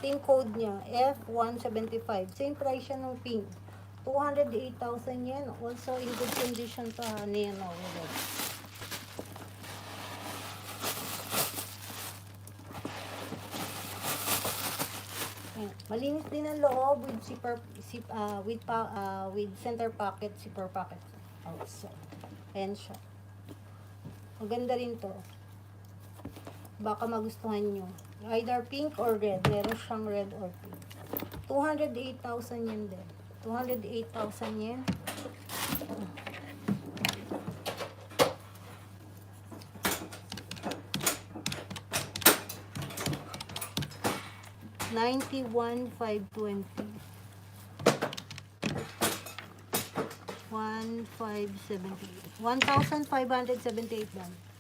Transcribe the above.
Team code niya, F175. Same price siya ng pink. 208,000 yen. Also in good condition to ha. Nino. Malinis din ang loob with zipper, with center pocket, zipper pocket also. Ayan siya. Maganda rin to. Baka magustuhan nyo. Either pink or red. Meron siyang red or pink. 208,000 yen din. 208,000 yen. $91,520. 1,578. $1,578.